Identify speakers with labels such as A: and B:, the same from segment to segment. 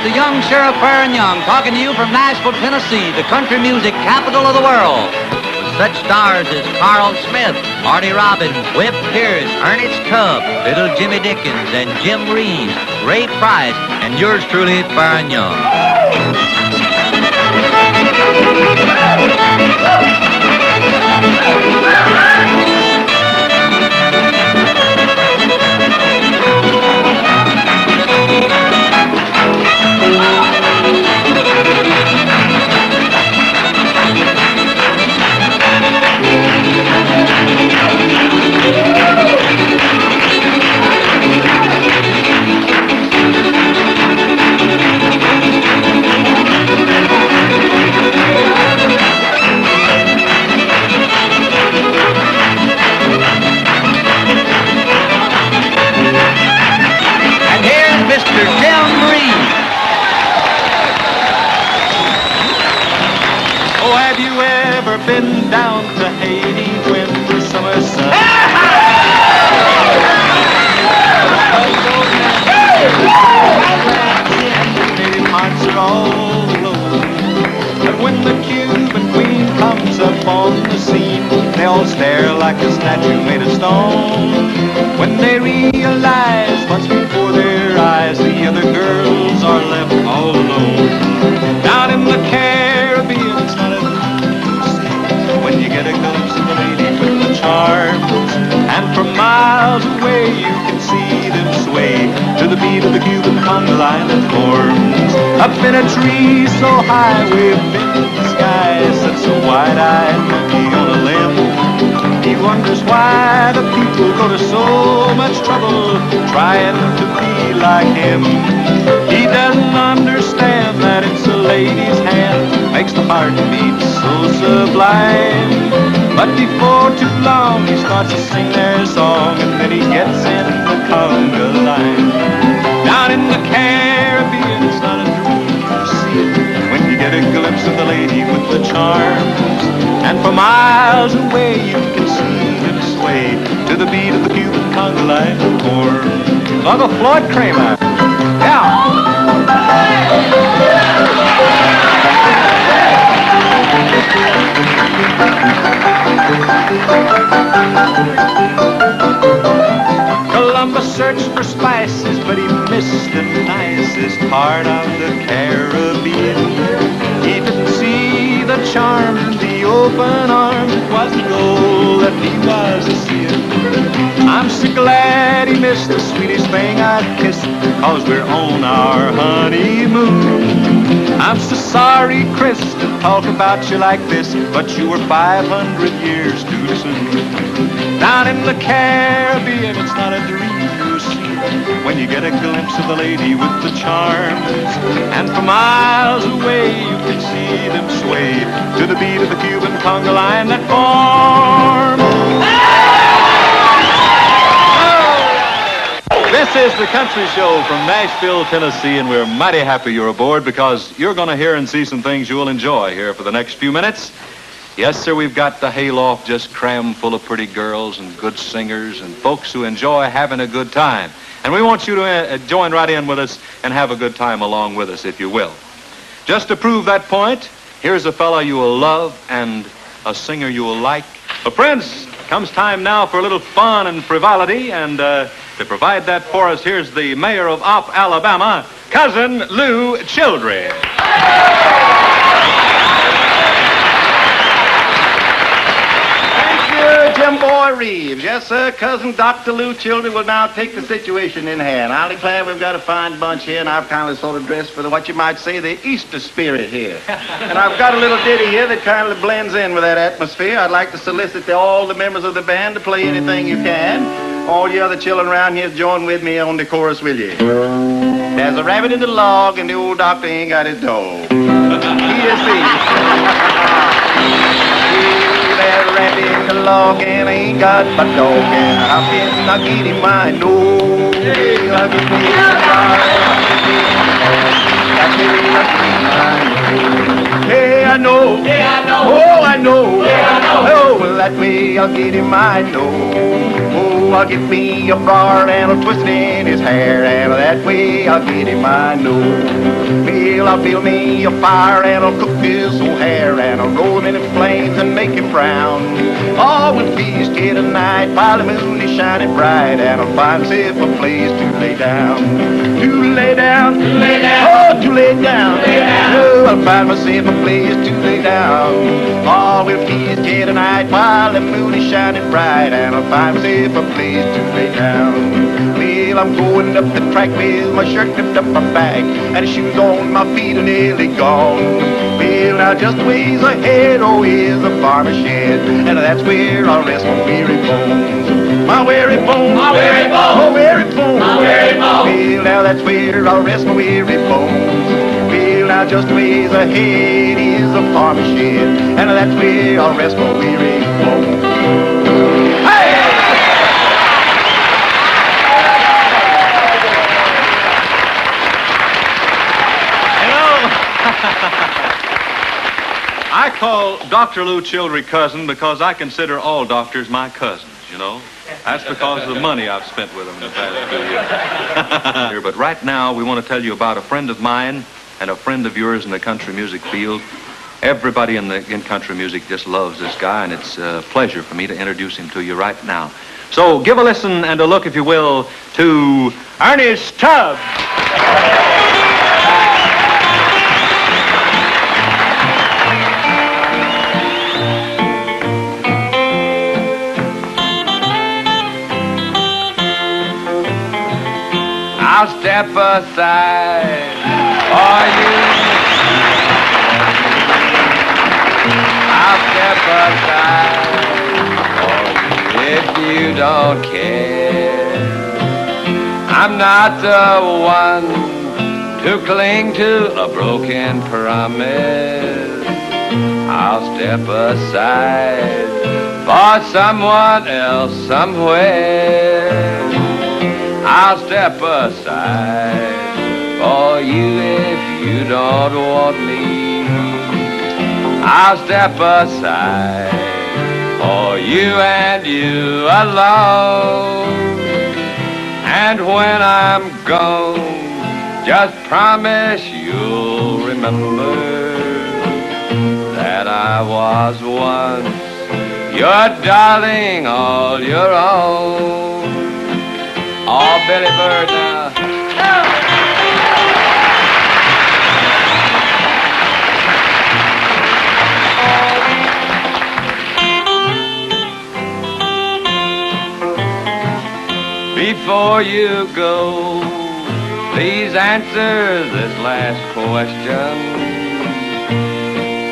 A: the young Sheriff Baron Young talking to you from Nashville, Tennessee, the country music capital of the world. With such stars as Carl Smith, Marty Robbins, Whip Pierce, Ernest Tubb, Little Jimmy Dickens, and Jim Reeves, Ray Price, and yours truly, Baron Young.
B: Been down to Haiti when the summer sun native hearts are all alone. And when the Cuban queen comes up on the scene, they all stare like a statue made of stone. When they realize what's before their eyes, the other girls are left all alone. Down in the Caribbean, it's not a when you get a glimpse of the lady with the charms, and from miles away you can see them sway to the beat of the Cuban conga line that forms. Up in a tree so high, way up in the sky, sits a wide-eyed monkey on a limb. He wonders why the people go to so much trouble trying to be like him. He doesn't understand that it's a lady's hand makes the heart beat so sublime. But before too long he starts to sing their song, and then he gets in the conga line. Down in the Caribbean, it's not a dream to see it when you get a glimpse of the lady with the charms, and for miles away you can see them sway to the beat of the Cuban conga line form. Uncle Floyd Kramer. Yeah. Columbus searched for spices, but he missed the nicest part of the Caribbean. He didn't see the charm in the open arms. It wasn't gold that he was a-seeing. I'm so glad he missed the sweetest thing I'd kissed, 'cause we're on our honeymoon. I'm so sorry, Chris, to talk about you like this, but you were 500 years too soon. Down in the Caribbean, it's not a dream you see when you get a glimpse of the lady with the charms, and for miles away you can see them sway to the beat of the Cuban conga line that form. This is the Country Show from Nashville, Tennessee, and we're mighty happy you're aboard, because you're going to hear and see some things you will enjoy here for the next few minutes. Yes, sir, we've got the hayloft just crammed full of pretty girls and good singers and folks who enjoy having a good time. And we want you to join right in with us and have a good time along with us, if you will. Just to prove that point, here's a fella you will love and a singer you will like. Well, friends, comes time now for a little fun and frivolity, and to provide that for us, here's the mayor of Opp, Alabama, Cousin Lou Childress.
C: Jim Boy Reeves. Yes, sir, Cousin Dr. Lou Childress will now take the situation in hand. I'll declare we've got a fine bunch here, and I've kind of sort of dressed for what you might say the Easter spirit here. And I've got a little ditty here that kind of blends in with that atmosphere. I'd like to solicit all the members of the band to play anything you can. All you other children around here, join with me on the chorus, will you? There's a rabbit in the log, and the old doctor ain't got his dog. There's a rabbit in the log, and I ain't got my dog, and how can I get him my nose? Hey, I know. Hey, I know. Oh, I know. Hey, I know. Oh, well, that way I'll get him my nose. Oh, I'll get me a bar and I'll twist it in his hair, and that way I'll get him, I know. Well, I'll build me a fire and I'll cook his old hair, and I'll roll him in the flames and make him brown. Oh, we'll feast here tonight while the moon is shining bright, and I'll find myself a place to lay down. To lay down, to lay down, oh, to lay down, lay down. Oh, I'll find myself a place to lay down. Oh, we'll feast here tonight while the moon is shining bright, and I'll find myself a place to lay down. Well, I'm going up the track with my shirt zipped up my back, and the shoes on my feet are nearly gone. Well, now just a ways ahead, oh, is a farmer's shed, and that's where I'll rest my weary bones. My weary bones, my weary bones, my weary bones, my weary bones. Well, now that's where I'll rest my weary bones. Well, now just a ways ahead is a farmer's shed, and that's where I'll rest my weary bones. Hey!
D: I call Dr. Lou Childry cousin because I consider all doctors my cousins, you know. That's because of the money I've spent with them in the past 2 years. But right now, we want to tell you about a friend of mine and a friend of yours in the country music field. Everybody in country music just loves this guy, and it's a pleasure for me to introduce him to you right now. So give a listen and a look, if you will, to Ernest Tubb.
E: I'll step aside for you. I'll step aside for you if you don't care. I'm not the one to cling to a broken promise. I'll step aside for someone else somewhere. I'll step aside for you if you don't want me. I'll step aside for you and you alone. And when I'm gone, just promise you'll remember that I was once your darling, all your own. Oh, Billy Bird now. Before you go, please answer this last question.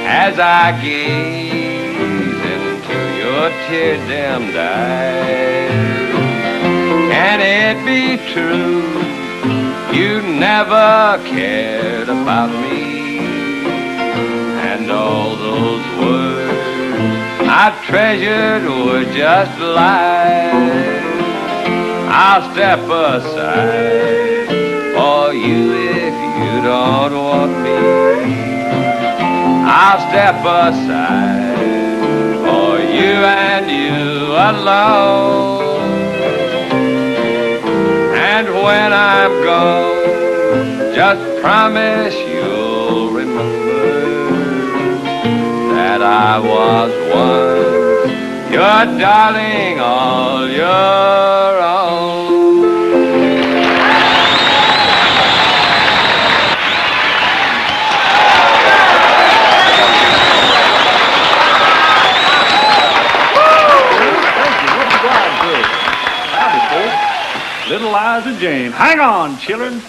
E: As I gaze into your tear-dimmed eyes, can it be true you never cared about me? And all those words I treasured were just lies. I'll step aside for you if you don't want me. I'll step aside for you and you alone. And when I'm gone, just promise you'll remember that I was once your darling, all your own.
F: Little Liza Jane. Hang on, children.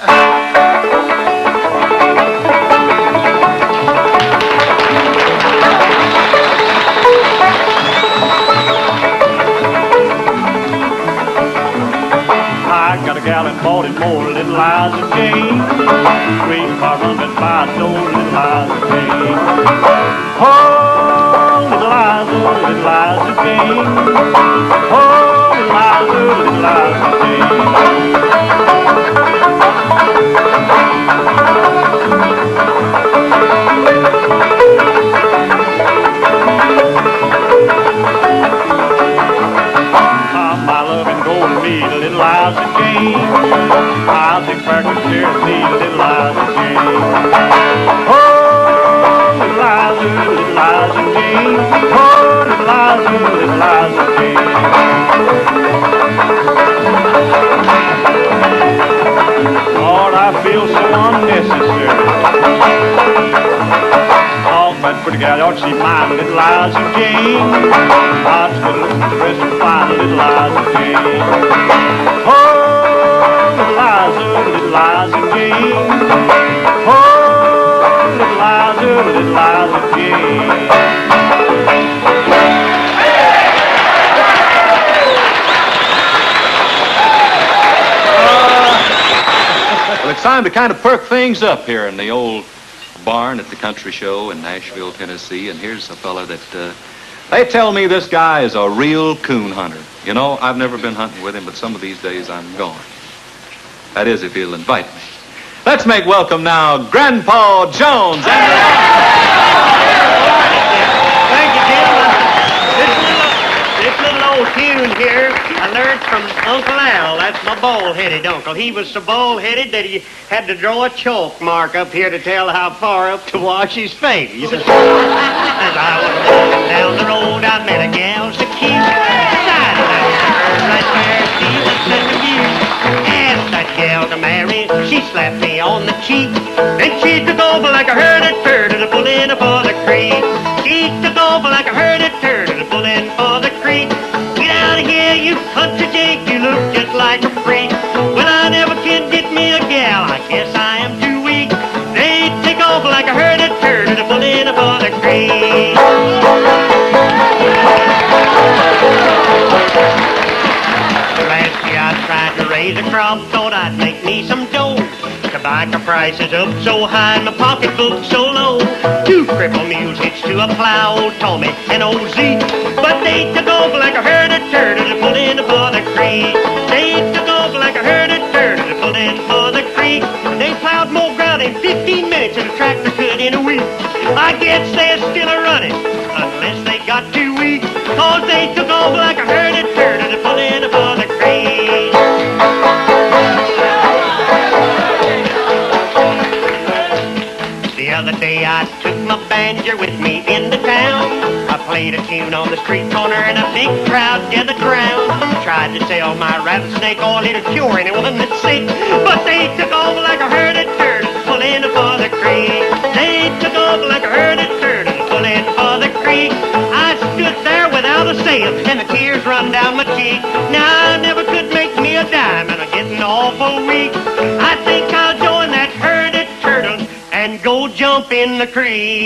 F: I got a gal in Baltimore, Little Liza Jane. Great car running by the door, Little Liza Jane. Oh, Little Liza Jane. Oh, Little Liza Jane. My loving golden see the little Liza Jane. Isaac Cracker chair to see the little Liza Jane. Oh, little Liza Jane. Oh, little Liza Jane. Lord, I feel so unnecessary. Oh, that pretty gal, you ought to see mine, little Liza Jane. I'd still look at the rest of fine, little Liza Jane. Oh, little Liza Jane. Oh, little Liza Jane.
D: Well, it's time to kind of perk things up here in the old barn at the country show in Nashville, Tennessee. And here's a fella that they tell me this guy is a real coon hunter. You know, I've never been hunting with him, but some of these days I'm going. That is, if he'll invite me. Let's make welcome now Grandpa Jones.
G: Thank you, gentlemen. This little old tune here I learned from Uncle Al. That's my bald-headed uncle. He was so bald-headed that he had to draw a chalk mark up here to tell how far up to wash his face. As I was walking down the road, I met a gal so cute. Side of that bird right there, she was such a beaut. Asked that gal to marry, she slapped me on the cheek. Then she took over like a herded turd to pull in for the creek. She took over like a herded turd to pull in for the creek. Get out of here, you country jake, you look just like a freak. Well, I never can get me a gal, I guess I am too weak. They take off like a herded turd to pull in for the creek. Last year I tried to raise a crop, thought I'd make me some dough. Tobacco prices up so high and my pocketbook so low. Two crippled mules hitched to a plow, old Tommy and old Zeke. But they took off like a herded turd to pull in for the creek. They took off like a herded turd to pull in for the creek. They plowed more ground in 15 minutes than a tractor could in a week. I guess they're still a-running, unless they got too weak. Cause they took off like a herded turd to pull in for the creek. The other day I took my banjo with me into town. I played a tune on the street corner and a big crowd gathered round. Tried to sell my rattlesnake oil, it'd cure anyone that's sick. But they took off like a herded turd to pull in for the creek. They took off like a herded turd to pull in for the creek. I stood there without a cent and the tears run down my cheek. Now I never could make me a dime and I'm getting awful weak. I think I'll join that herded turtle and go jump in the creek.